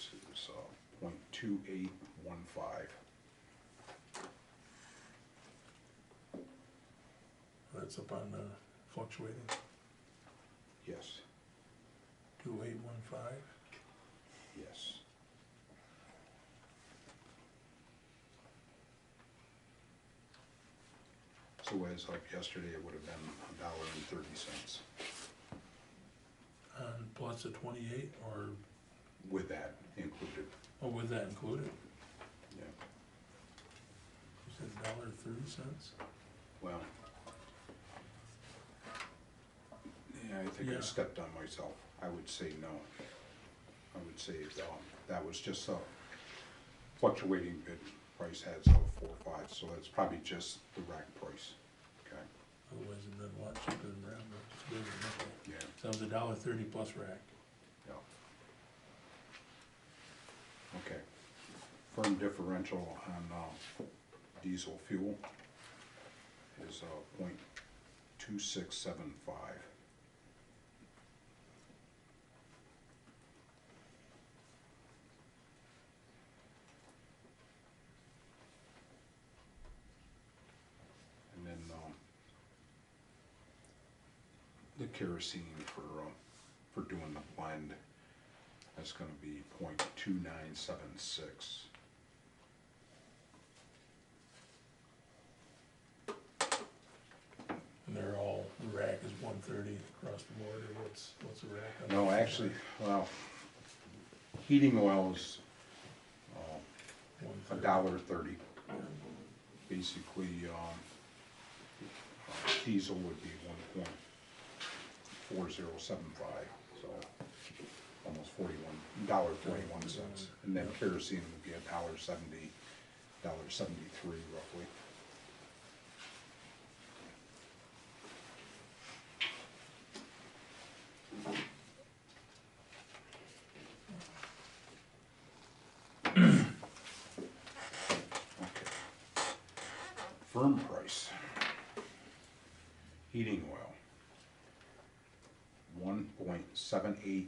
is 0.2815. That's up on fluctuating, Yes, 2815. yes. So as of yesterday, it would have been $1.30 Plus the 28, or with that included. with that included? Yeah. You said $1.30? Well, yeah, I think I Yeah. stepped on myself. I would say no. I would say that was just a fluctuating bid price has of 4.5, so that's probably just the rack price. Okay. Otherwise it'd been a lot cheaper than that, but it's good as nickel. Yeah. So it was $1.30 plus rack. Yeah. Okay. Firm differential on diesel fuel is 0.2675. And then the kerosene for doing the blend, that's going to be 0.2976. And they're all, the rack is 130 across the board, or what's the rack? on No, that? actually, well, heating oil is $1.30. $1.30. Basically, diesel would be 1.4075, so almost $1.41. And then kerosene would be $1.70, $1.73 roughly. Okay. Firm price. Heating oil, 1.7831.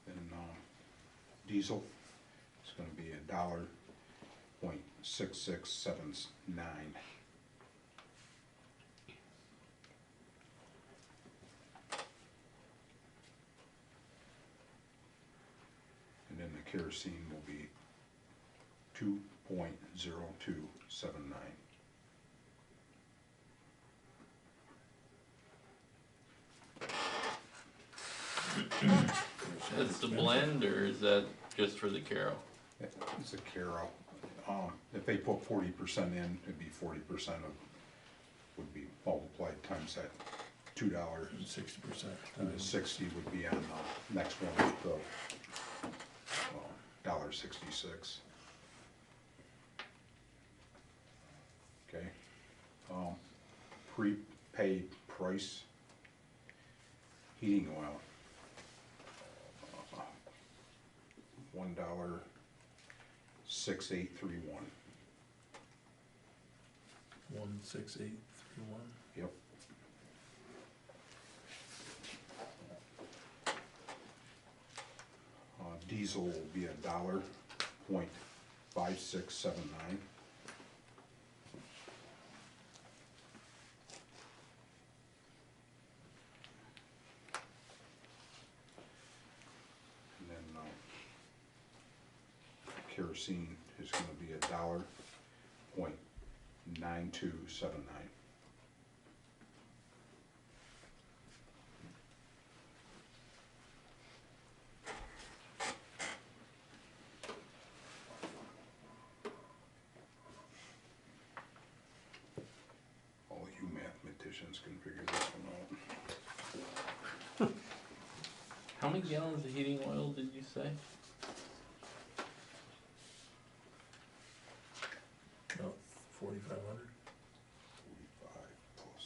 And diesel is going to be $1.6679. And then the kerosene will be 2.0279. That's the blend, or is that just for the Caro? It's a Caro. If they put 40% in, it'd be 40% of, would be multiplied times that $2. 60%. And the 60 would be on the next one, the $1.66. Okay. Prepaid price, heating oil, $1.6831. 16831. Yep. Diesel will be $1.5679. And then kerosene is going to be $1.9279. All you mathematicians can figure this one out. How many gallons of heating oil did you say? About 4,500. 45 plus,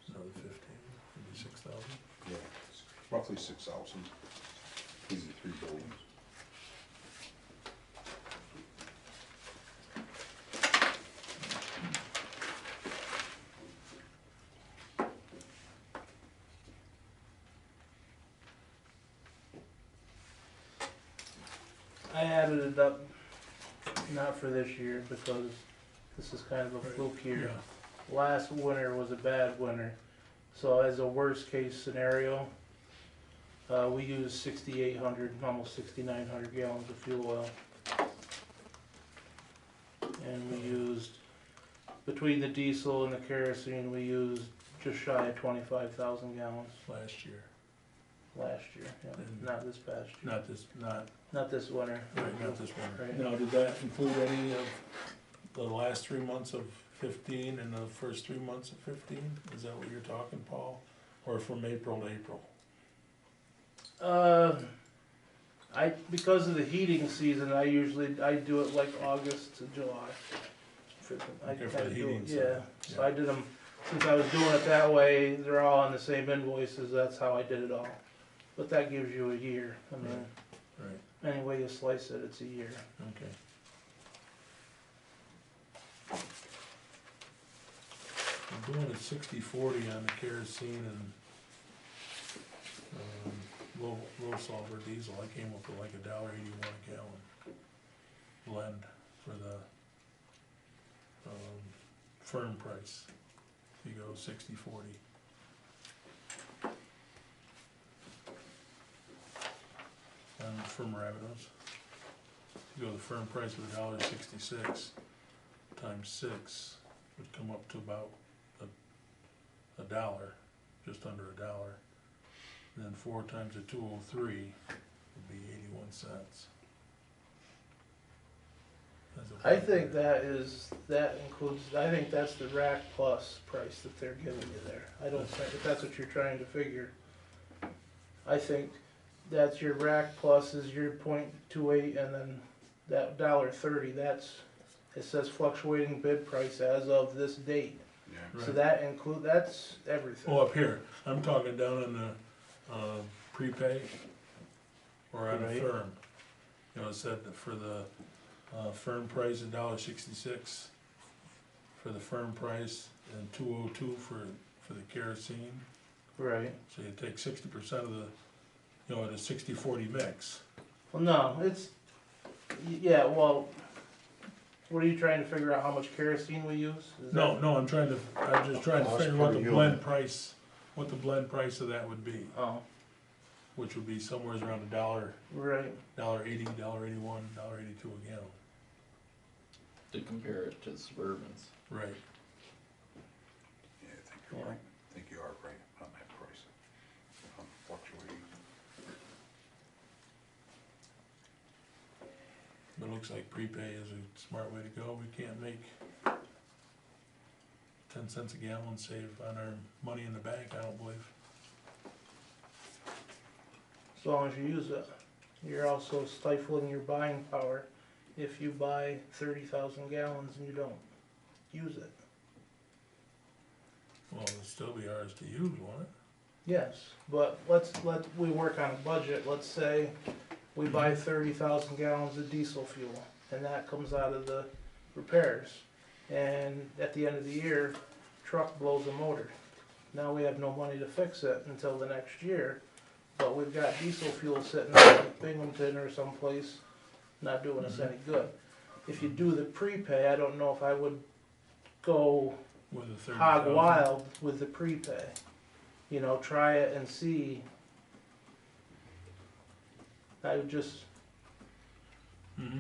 Another 15, maybe 6,000. yeah, roughly 6,000 between the three buildings. I added it up, not for this year, because this is kind of a fluke year. Yeah, Last winter was a bad winter, so as a worst case scenario, we used 6,800, almost 6,900 gallons of fuel oil. And we used, between the diesel and the kerosene, we used just shy of 25,000 gallons last year, last year, yeah, And- not this past year, not this, not, not this winter. right, not this one. Right. Now, did that include any of the last 3 months of 15 and the first 3 months of 15? Is that what you're talking, Paul? Or from April to April? Because of the heating season, I do it like August to July. I Okay, for kinda the do it, heating yeah, side, so yeah. I did them, since I was doing it that way, they're all on the same invoices, that's how I did it all. But that gives you a year, I mean, Right, any way you slice it, it's a year. okay. I'm doing a 60/40 on the kerosene and, low sulfur diesel. I came up with like $1.81 a gallon blend for the, firm price. If you go 60/40. And for Maravinos, if you go the firm price of $1.66 times 6 would come up to about a dollar, just under a dollar. And then 4 times the 203 would be 81 cents. I think that includes, I think that's the rack plus price that they're giving you there. I don't think, if that's what you're trying to figure. I think that's your rack plus is your .28, and then that $1.30, it says fluctuating bid price as of this date. Yeah. So Right. that's everything. Oh, up here, I'm talking down on the, prepay or on the Right. firm. You know, it said that for the, firm price $1.66 for the firm price and $2.02 for the kerosene. Right. So you take 60% of the, you know, at a 60/40 mix. Well, no, yeah, well, what are you trying to figure out how much kerosene we use? Is No, that- no, I'm just trying to Cost figure what per the unit. blend price, what the blend price of that would be, Oh, which would be somewhere around a dollar, right. $1.80, $1.81, $1.82 a gallon. To compare it to Suburbans. Right. Yeah, I think you're Yeah. right. I think you are right on that price. Fluctuating. But it looks like prepay is a smart way to go. We can't make 10 cents a gallon save on our money in the bank, I don't believe. As long as you use it. You're also stifling your buying power if you buy 30,000 gallons and you don't use it. Well, it'll still be ours to use, won't it? Yes, but we work on a budget. Let's say we buy 30,000 gallons of diesel fuel, and that comes out of the repairs. And at the end of the year, truck blows a motor. Now we have no money to fix it until the next year, but we've got diesel fuel sitting in Binghamton or someplace, not doing us any good. If you do the prepay, I don't know if I would go With the 30,000. hog wild with the prepay. You know, try it and see. I would just, Mm-hmm,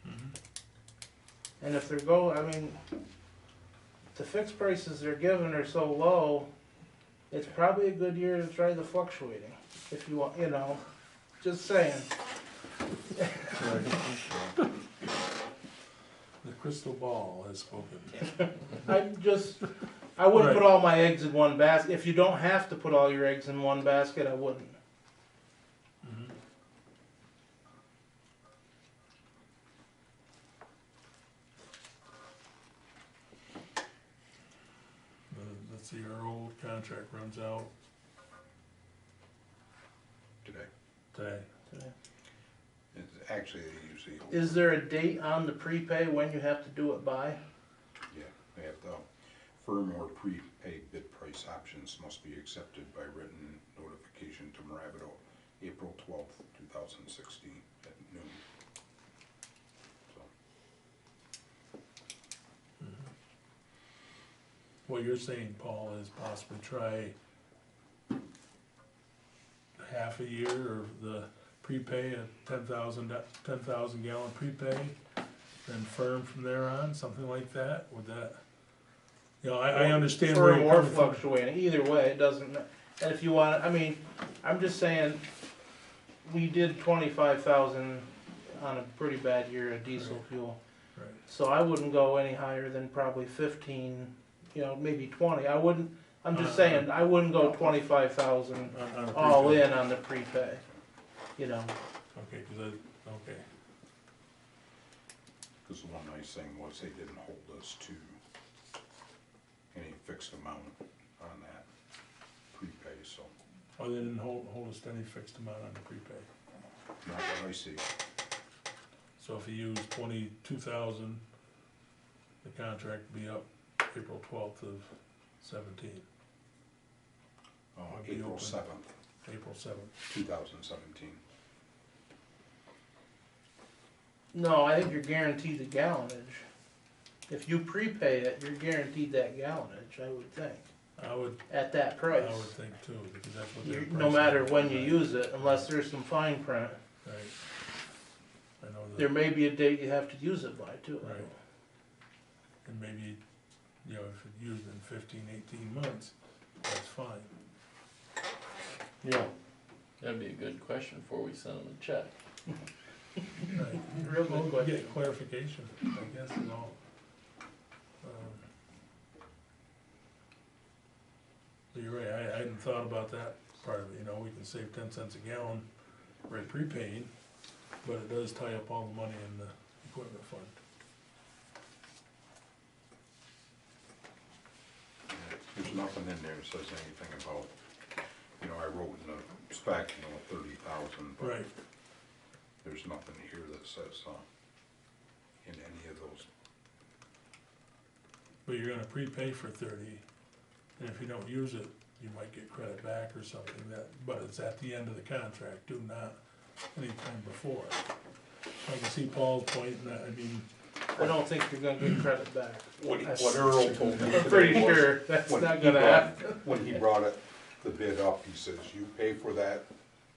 mm-hmm. and if I mean, the fixed prices they're giving are so low, it's probably a good year to try the fluctuating, if you want, you know, just saying. The crystal ball has spoken. I wouldn't put Right. all my eggs in one basket. If you don't have to put all your eggs in one basket, I wouldn't. Mhm. Let's see, our old contract runs out Today. today. It's actually, they usually. Is there a date on the prepay when you have to do it by? Yeah, they have the firm or prepaid bid price options must be accepted by written notification to Maravito, April 12th, 2016 at noon. what you're saying, Paul, is possibly try half a year or the prepay at 10,000 gallon prepay, then firm from there on, something like that, would that? You know, I understand where Firm you're or coming from. fluctuating, either way, it doesn't, and if you want, I mean, I'm just saying, we did 25,000 on a pretty bad year of diesel Right. fuel. Right, So I wouldn't go any higher than probably 15, you know, maybe 20, I wouldn't, I'm just saying, I wouldn't go 25,000 on a all prepay. in on the prepay, you know. Okay, okay, Because the one nice thing was they didn't hold us to any fixed amount on that prepay, so, oh, they didn't hold us to any fixed amount on the prepay. not what I see. So if you use 22,000, the contract would be up April 12th of 17, Would be April open. 7th, April 7th. 2017. No, I think you're guaranteed the gallonage. If you prepay it, you're guaranteed that gallonage, I would think, I would at that price. I would think too, because that's what their No price matter is. when you Right, use it, unless there's some fine print. Right. I know There that, may be a date you have to use it by too. Right. and maybe, you know, if it's used in 15, 18 months, that's fine. Yeah. That'd be a good question before we send them a check. Right. Real good Well, question. get clarification, I guess, is all. But you're right, I hadn't thought about that part of it, you know, we can save 10 cents a gallon by prepaying, but it does tie up all the money in the equipment fund. There's nothing in there that says anything about, you know, I wrote in the spec, you know, 30,000, but Right, there's nothing here that says, in any of those. but you're gonna prepay for 30, and if you don't use it, you might get credit back or something that, but it's at the end of the contract, do not anytime before. I can see Paul's point, and I mean, I don't think you're gonna get credit back. What That's- Earl told me I'm pretty today was, sure that's when not he gonna brought- happen. when he brought it, the bid up, he says, you pay for that,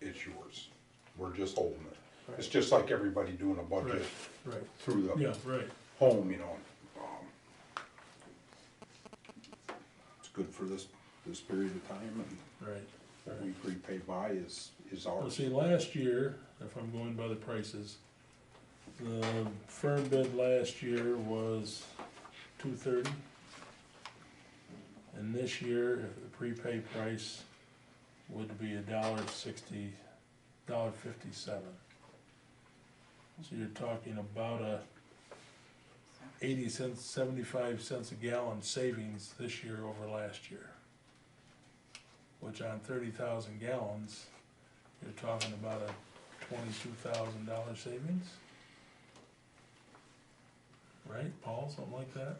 it's yours. We're just holding it. It's just like everybody doing a budget right, through the yeah, right, home, you know. It's good for this period of time, and right. what we prepay by is Well, ours. see, last year, if I'm going by the prices, the firm bid last year was $230. And this year, if the prepay price would be $1.60, $1.57. So you're talking about a 80 cents, 75 cents a gallon savings this year over last year. Which on 30,000 gallons, you're talking about a $22,000 savings? Right, Paul, something like that?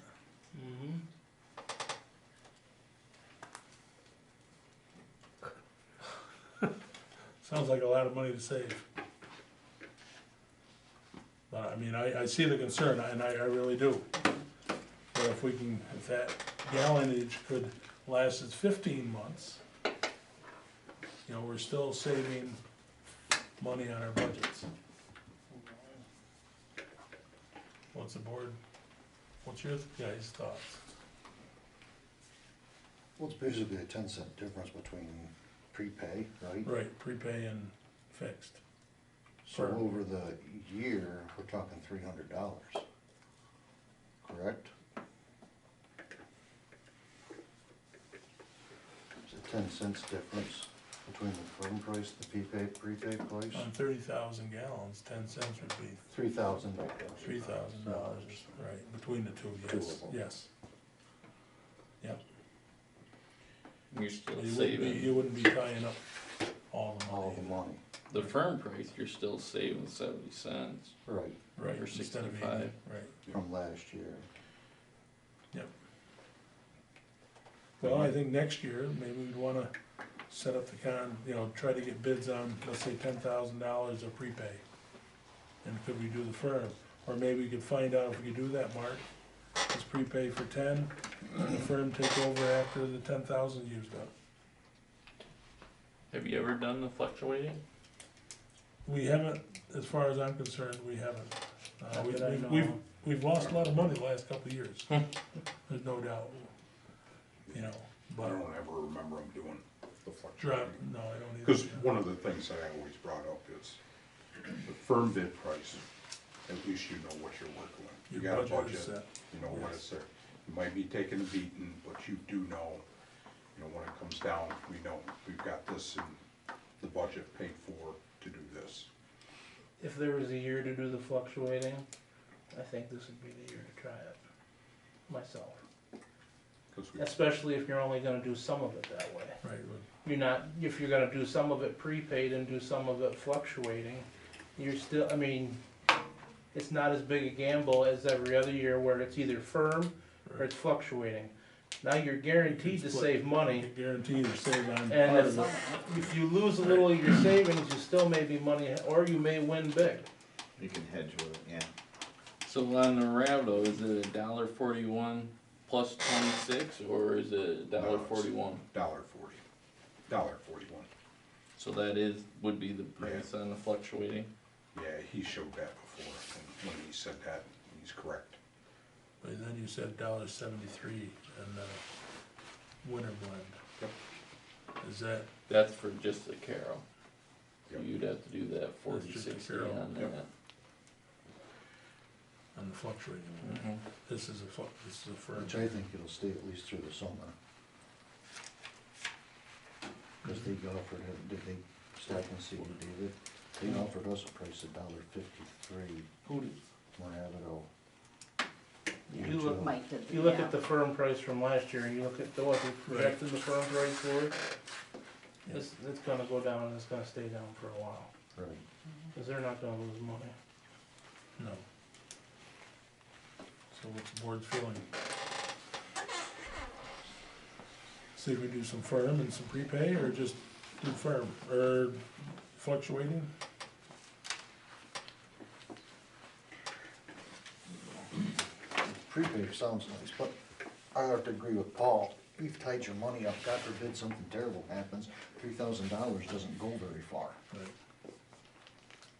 Mhm. Sounds like a lot of money to save. But I mean, I see the concern, and I really do. But if we can, if that gallonage could last us 15 months, you know, we're still saving money on our budgets. What's the board, what's your guys' thoughts? Well, it's basically a 10-cent difference between prepay, right? Right, prepay and fixed. So Sure. over the year, we're talking $300, correct? It's a 10 cents difference between the firm price, the prepay price, On 30,000 gallons, 10 cents would be $3,000. $3,000, right, between the two, Two yes, of them. yes. Yep, You're still you wouldn't be, saving, you wouldn't be tying up all the All the money. money, the firm price, you're still saving 70 cents. right, Right, Or instead of 80, 65. right. from last year. Well, I think next year, maybe we'd wanna set up the you know, try to get bids on, let's say $10,000 of prepay. And could we do the firm? Or maybe we could find out if we could do that, Mark, is prepay for 10, and the firm take over after the 10,000 used up. Have you ever done the fluctuating? We haven't, as far as I'm concerned, we haven't. Not that I know We've, of. we've lost a lot of money the last couple of years, there's no doubt. You know, I but don't ever remember them doing the drop, fluctuating. no, I don't either. Because one of the things that I always brought up is the firm bid price, at least you know what you're working with. You Your got a budget is budget, set. you know what Yes. it's there. You might be taking a beating, but you do know, when it comes down, we know we've got this in the budget paid for to do this. If there was a year to do the fluctuating, I think this would be the year to try it, myself. 'Cause we, Especially if you're only gonna do some of it that way. Right, well, You're not, if you're gonna do some of it prepaid and do some of it fluctuating, you're still, I mean, it's not as big a gamble as every other year where it's either firm or it's fluctuating. Now you're guaranteed to It's save money, guaranteed to save on and part of it. if you lose a little of your savings, you still may be money, or you may win big. You can hedge with it, yeah. So on the Ravdo, is it $1.41 plus 26, or is it $1.41? $1.41. So that would be the price on the fluctuating? Yeah, he showed that before, and when he said that, he's correct. And then you said $1.73 in the winter blend. Yep. Is that, That's for just the Carol. So Yep. you'd have to do that 40, just the 60 Carol, on yep. that. on the fluctuating one? Mhm. This is a firm. Which I think it'll stay at least through the summer. Cause they offered, did they, Stack and see what David, they offered us a price of $1.53, Who did, Moravito. You look, Mike did, if you look yeah. at the firm price from last year, and you look at what they projected the firm price for, it's gonna go down, and it's gonna stay down for a while, Right. cause they're not gonna lose money. No. So what's the board's feeling? See if we do some firm and some prepay, or just do firm, or fluctuating? Prepay sounds nice, but I have to agree with Paul, you've tied your money up, God forbid something terrible happens, $3,000 doesn't go very far. Right.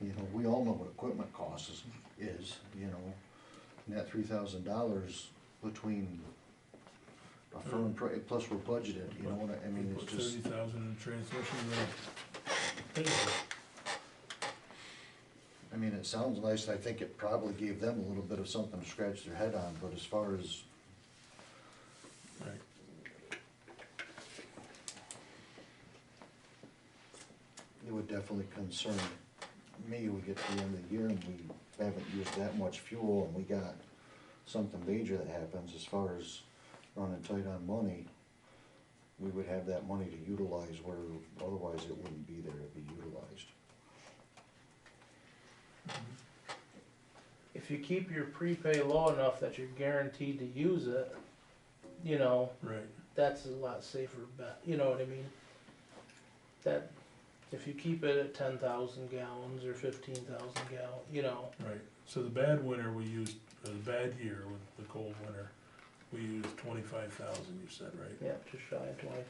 You know, we all know what equipment costs is, you know, and that $3,000 between a firm price, plus we're budgeted, you know what I mean, We it's put just, 30,000 in transmission, I mean, it sounds nice, I think it probably gave them a little bit of something to scratch their head on, but as far as, right, it would definitely concern me, we get to the end of the year and we haven't used that much fuel and we got something major that happens, as far as running tight on money, we would have that money to utilize where otherwise it wouldn't be there to be utilized. If you keep your prepay low enough that you're guaranteed to use it, you know, right. that's a lot safer bet, you know what I mean? That, if you keep it at 10,000 gallons or 15,000 gallons, you know, Right, so the bad winter we used, or the bad year with the cold winter, we used 25,000, you said, right? yeah, just shy of 25.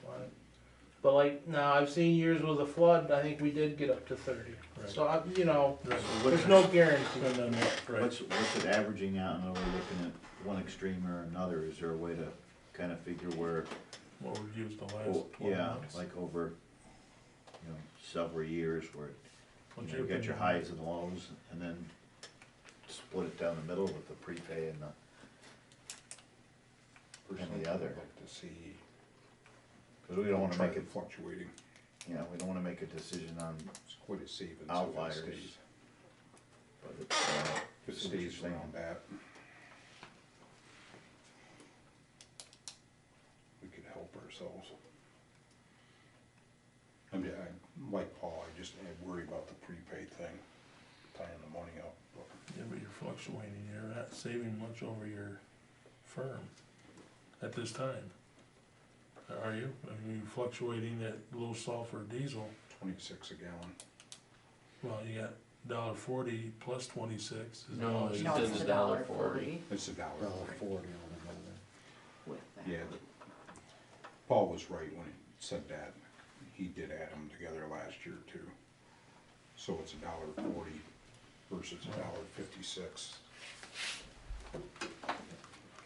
But like, now, I've seen years with a flood, I think we did get up to 30. Right. So, you know, Right. there's no guarantee. And then, right, What's it averaging out, and are we looking at one extreme or another? Is there a way to kind of figure where, what we've used the last oh, 12 yeah, months. like over, several years where, What's you your got your opinion? highs and lows, and then split it down the middle with the prepay and the, Personally, the other. I'd like to see. because we don't wanna try make it, fluctuating. we don't wanna make a decision on, It's quite a savings if Outliers. it stays, but it's, if it see what you're stays saying. around that. We could help ourselves. Like Paul, I worry about the prepaid thing, tying the money up. But Yeah, but you're fluctuating, you're not saving much over your firm at this time. Are you? Are you fluctuating at low sulfur diesel? 26 a gallon. Well, you got $1.40 plus 26 is No, $1.60. you No, said it's the $1.40. $1.40. It's $1. $1.40 on Yeah, Paul was right when he said that. He did add them together last year too. So it's $1.40 versus $1.56.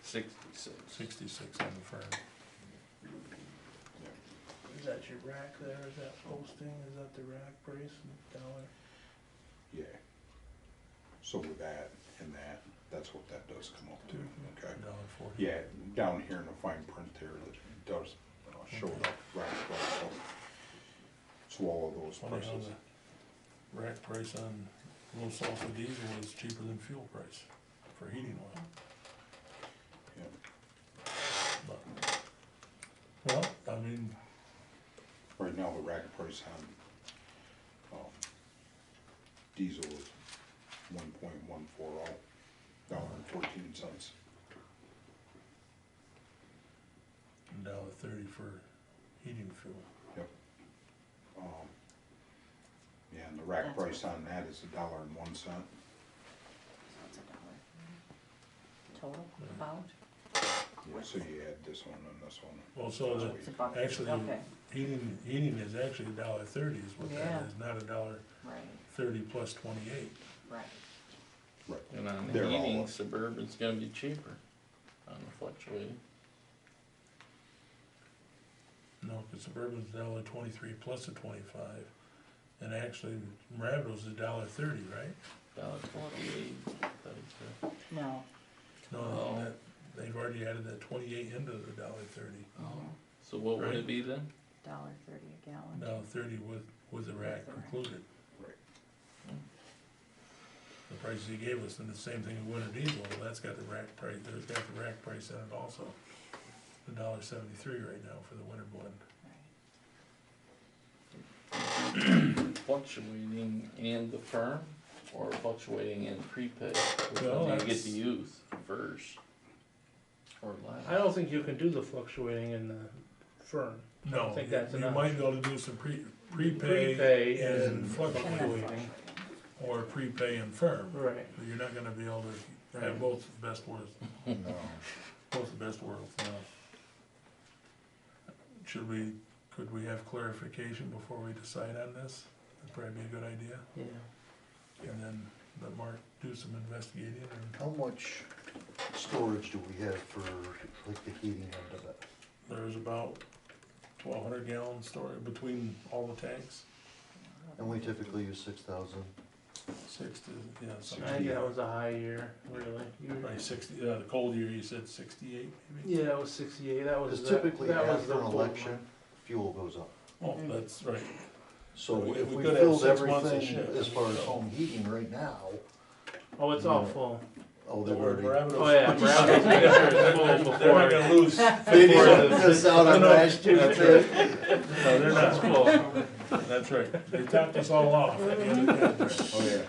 66. 66 on the firm. Is that your rack there, is that posting, is that the rack price, dollar? Yeah. So with that and that, that's what that does come up to, okay? $1.40. Yeah, down here in the fine print there, it does show the rack price, so all of those Funny how prices. the rack price on low sulfur diesel is cheaper than fuel price for heating oil. Yeah. But, well, I mean, Right now, the rack price on, diesel is $1.140, $1.14. $1.30 for heating fuel. Yeah, and the rack price on that is $1.01. So it's total, about? Yeah, so you add this one and this one. Well, so the, It's about, actually, okay, heating is actually $1.30 is what that Yeah. is, not right, $1.30 plus 28. right. Right. And on the They're all heating, up. Suburban's gonna be cheaper on the fluctuating. No, because Suburban's $1.23 plus a 25, and actually Maravitos is $1.30, right? $1.48, that is No, No, Oh. that, they've already added that 28 into the $1.30. Oh, so what would Right. it be then? $1.30 a gallon. $1.30 with the rack With the rack. included. Right. The prices he gave us, and the same thing with winter diesel, well, that's got the rack price, there's got the rack price in it also. $1.73 right now for the winter blend. Right. Fluctuating and the firm, or fluctuating and prepay? Which Well, one do you get that's- to use first? Or last? I don't think you can do the fluctuating in the firm. I No, don't think that's you enough. might be able to do some prepay Prepay and and fluctuating, or prepay and firm. Right. But you're not gonna be able to have both the best worlds, No. both the best worlds, no. Could we have clarification before we decide on this? That'd probably be a good idea, Yeah. and then let Mark do some investigating, and How much storage do we have for like the heating end of it? there's about 1,200 gallon storage between all the tanks, And we typically use 6,000. 60, yeah, I something. think that was a high year, really. Right, 60, the cold year, you said 68 maybe? Yeah, it was 68, that was, Because that typically that was after the an cold election, one. fuel goes up. Oh, that's right. So We- if we we could have filled 6 months of everything shit. as far as home heating right now, Oh, it's all full. oh, they've Or already. Maravitos- Oh, yeah, Maravitos, make sure it's full They're not before. gonna lose. They didn't miss out on No, last year's trip. No, they're not full. That's right. They topped us all off at the end of the year. Oh, yeah.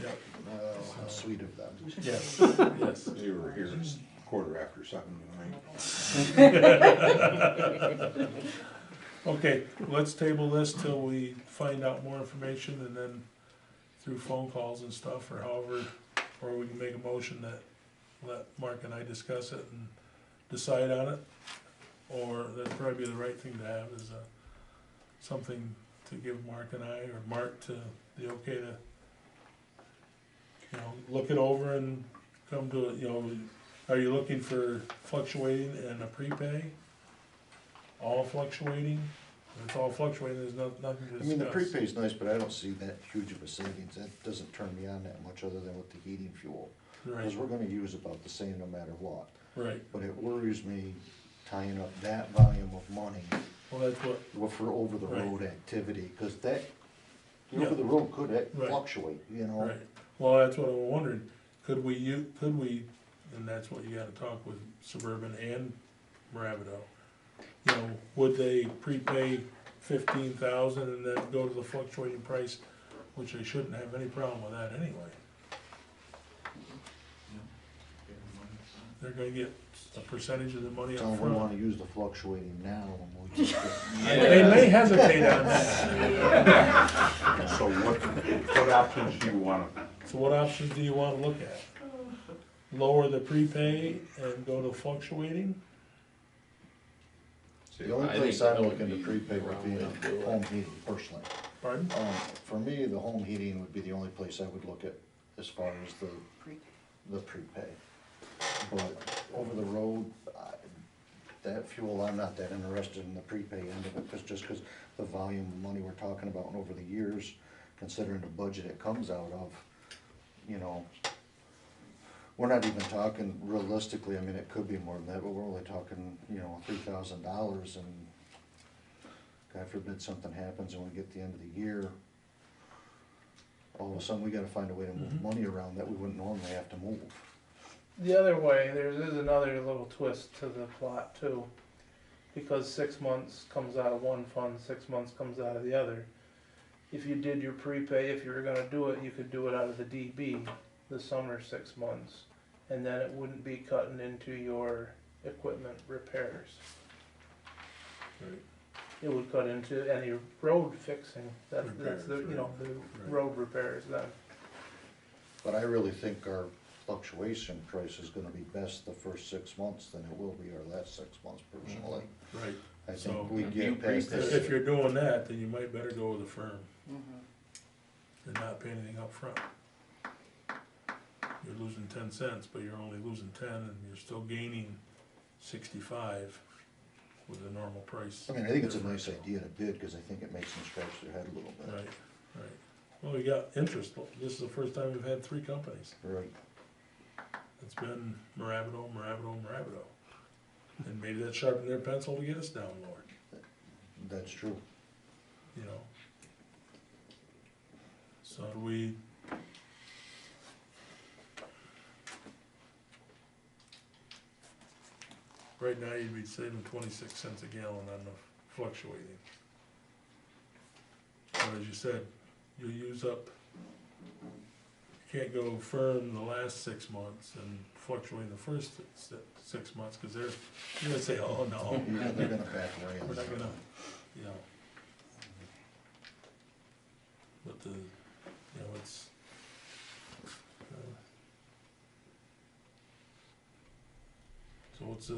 Yep. Oh, how sweet of them. Yes, yes. They were here at 7:15 tonight. Okay, let's table this till we find out more information, and then through phone calls and stuff, or however, or we can make a motion that let Mark and I discuss it and decide on it. Or that'd probably be the right thing to have, is something to give Mark and I, or Mark to the okay to, look it over and come to, are you looking for fluctuating and a prepay? All fluctuating? If it's all fluctuating, there's nothing to discuss. I mean, the prepay's nice, but I don't see that huge of a savings. That doesn't turn me on that much other than with the heating fuel. Right, Because we're gonna use about the same no matter what. right. But it worries me tying up that volume of money Well, that's what, for over-the-road activity, cause that, the Yeah. over-the-road could Right. fluctuate, you know? right. Well, that's what I'm wondering. Could we, and that's what you gotta talk with Suburban and Maravido. Would they prepay 15,000 and then go to the fluctuating price, which they shouldn't have any problem with that anyway. They're gonna get a percentage of the money Tell up them we front. wanna use the fluctuating now, and we just They may hesitate on that. So what options do you want? So what options do you wanna look at? Lower the prepay and go to fluctuating? The only I think place that I'm would looking to be prepay the would be wrong way to do it. home heating personally. Pardon? For me, the home heating would be the only place I would look at as far as Pre- the prepay. But over the road, that fuel, I'm not that interested in the prepay end of it, just cause the volume of money we're talking about and over the years, considering the budget it comes out of, you know, we're not even talking realistically, I mean, it could be more than that, but we're only talking, you know, $3,000 and God forbid something happens and we get to the end of the year, all of a sudden we gotta find a way to move money around that we wouldn't normally have to move. The other way, there is another little twist to the plot too. Because 6 months comes out of one fund, 6 months comes out of the other. If you did your prepay, if you were gonna do it, you could do it out of the DB, the summer 6 months. And then it wouldn't be cutting into your equipment repairs. Right. It would cut into any road fixing, that's the, Repairs, you know, right. the Right. road repairs then. But I really think our fluctuation price is gonna be best the first 6 months than it will be our last 6 months personally. Right. I So, think we if you get past prepay- If this. you're doing that, then you might better go with a firm Mhm. and not pay anything up front. You're losing 10 cents, but you're only losing 10 and you're still gaining 65 with a normal price. I mean, I think it's a nice differential. idea to bid, cause I think it makes them scratch their head a little bit. Right, right. Well, we got interest. This is the first time we've had 3 companies. Right. It's been Moravito, Moravito, Moravito. And maybe that sharpened their pencil to get us down lower, That's true. you know? So do we? Right now, you'd be saving 26 cents a gallon on the fluctuating. But as you said, you use up, you can't go firm the last 6 months and fluctuate the first 6 months, cause they're gonna say, oh, no, Yeah, they're gonna back away on we're not that. gonna, you know. But the, you know, it's. So what's the